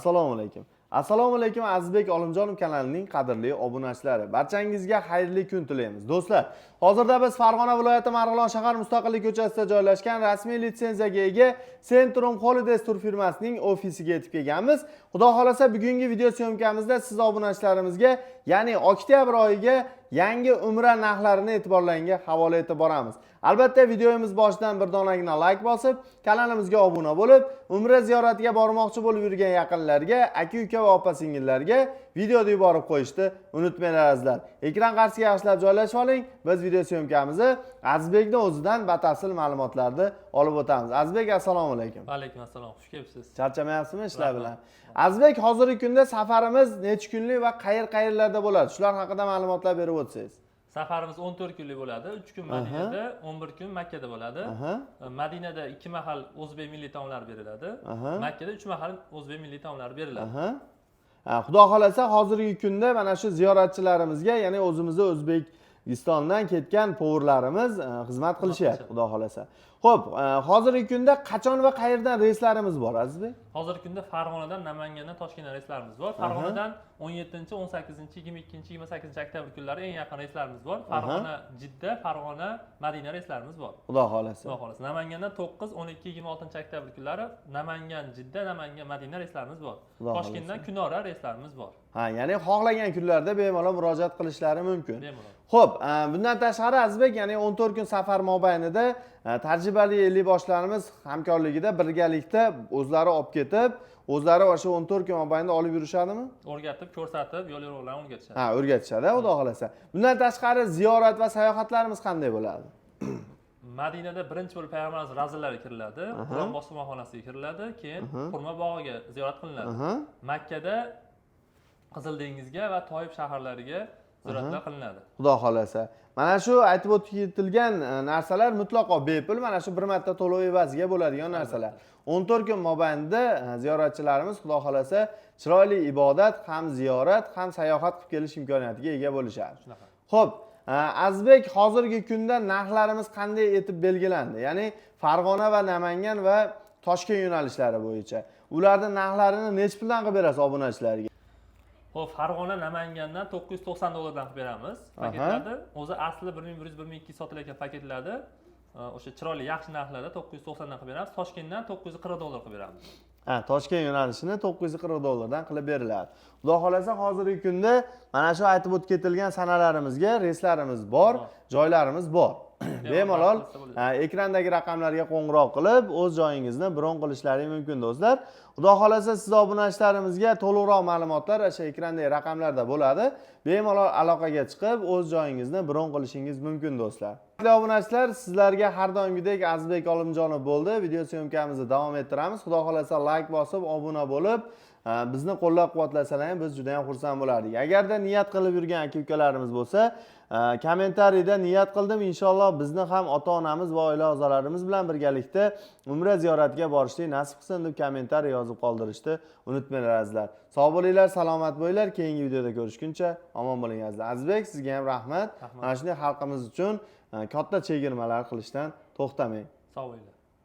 Assalomu alaykum. Assalomu alaykum Azizbek Olimjonov kanalining qadrli obunachilari. Barchangizga xayrli kun tilaymiz. Do'stlar, hozirda biz Farg'ona viloyati Marg'ilon shahar Mustaqillik ko'chasida joylashgan rasmiy litsenziyaga ega Centrum Holidays tur firmasining ofisiga yetib kelganmiz. Xudo xolasa bugungi video syomkamizda siz obunachilarimizga, ya'ni oktyabr oyiga yangi umra narxlarini e'tiborlaringga havola etib boramiz. Albatta videomiz boshidan bir donagina like bosib, kanalimizga obuna bo'lib, umra ziyoratiga bormoqchi bo'lib yurgan yaqinlarga, aka-uka va opa-singillarga videoni yuborib qo'yishni unutmanglar. Ekran qarshisiga yaxshilab joylashib oling. Biz video syomkamizni Azizbekning o'zidan batafsil ma'lumotlarni olib o'tamiz. Azizbek, assalomu alaykum. Va alaykum assalom. Xush kelibsiz. Charchamayapsizmi ishlar bilan? Azizbek, hozirgi kunda safarimiz necha kunlik va qayerlarda bo'ladi? Shular haqida ma'lumotlar berib o'tsangiz. Safarimiz 14 kunlik bo'ladi. 3 kun Madinada, 11 kun Makka da bo'ladi. Madinada 2 mahal o'zbek milliy taomlari beriladi. Makkada 3 mahal o'zbek milliy taomlari beriladi. Xudo xolasa hozirgi kunda mana shu ziyoratchilarimizga, ya'ni o'zimizning O'zbekistondan ketgan povurlarimiz xizmat qilishyapti, xudo xolasa. Xo'p, hozirgi kunda qachon va qayerdan reyslarimiz bor, Azizbek? Hozirgi kunda Farg'onadan, Namangandan, Toshkentdan reyslarimiz bor. Farg'onadan 17, 18, 22, 28 oktyabr kunlari eng yaqin reyslarimiz bor. Farg'ona, Jidda, Farg'ona, Madina reyslarimiz bor. Xudo xolasa. Xudo xolasa. Namangandan 9, 12, 26 oktyabr kunlari Namangan, Jidda, Namangan, Madina reyslarimiz bor. Toshkentdan Kunora reyslarimiz bor. Ya'ni xohlagan kunlarda bemalol murojaat qilishlari mumkin. Bemalol. Xo'p, bundan tashqari Azizbek, ya'ni 14 kun safar mobaynida tajribali ellikboshlarimiz hamkorligida birgalikda o'zlari olib ketib, o'zlari o'sha 14 kun mobaynida olib yurishadimi? O'rgatib, ko'rsatib, yo'l yo'riqlarni o'rgatishadi. O'rgatishadi, xudo xolasa. Bundan tashqari ziyorat va sayohatlarimiz qanday bo'ladi? Madinada birinchi bo'lib payg'ambarimiz razillariga kiriladi, Qur'on bosmaxonasiga kiriladi, keyin Xurmo bog'iga ziyorat qilinadi. Makkada Qizil dengizga va Toyib shaharlariga ziyoratlar qilinadi. Xudo xolasa. Mana shu aytib o'tilgan narsalar mutlaqo bepul, mana shu bir marta to'lov evaziga bo'ladigan narsalar. 14 kun mobaynida ziyoratchilarimiz xudo xolasa chiroyli ibodat, ham ziyorat, ham sayohat qilib kelish imkoniyatiga ega bo'lishadi. Xo'p, Azizbek, hozirgi kunda narxlarimiz qanday etib belgilandi? Ya'ni Farg'ona va Namangan va Toshkent yo'nalishlari bo'yicha. Ularning narxlarini necha puldan qilib berasiz obunachilarga? Xo'p, Farg'ona Namangandan $990 dan qilib beramiz paketlarni. O'zi asli 1100-1200 sotilayotgan paketlarni o'sha chiroyli yaxshi narxlarda 990 dan qilib beramiz. Toshkentdan $940 qilib beramiz. Toshkent yo'nalishini $940 dan qilib beriladi. Xudo xolasa hozirgi kunda mana shu aytib o'tib ketilgan sanalarimizga reyslarimiz bor, joylarimiz bor. Bemalol ekrandagi raqamlarga qo'ng'iroq qilib, o'z joyingizni bron qilishlaringiz mumkin, do'stlar. Xudo xolasa siz obunachilarimizga to'liqroq ma'lumotlar o'sha ekrandagi raqamlarda bo'ladi. Bemalol aloqaga chiqib, o'z joyingizni bron qilishingiz mumkin, do'stlar. Obunachilar, sizlarga har doimgidek Azizbek Olimjonov bo'ldi. Video syomkamizni davom ettiramiz. Xudo xolasa like bosib, obuna bo'lib, bizni qo'llab-quvvatlasangiz biz juda ham xursand bo'lardik. Agarda niyat qilib yurgan aka-ukalarimiz bo'lsa, kommentariyada niyat qildim, inshaalloh bizni ham ota-onamiz va oila a'zolarimiz bilan birgalikda umra ziyoratiga borishni nasib qilsin deb kommentariy yozib qoldirishni unutmanglar azizlar. Sog' bo'linglar, salomat bo'linglar. Keyingi videoda ko'rishguncha omon bo'ling azizlar. Azizbek, sizga ham rahmat. Mana shunday xalqimiz uchun katta chegirmalar qilishdan to'xtamang. Sog' bo'linglar.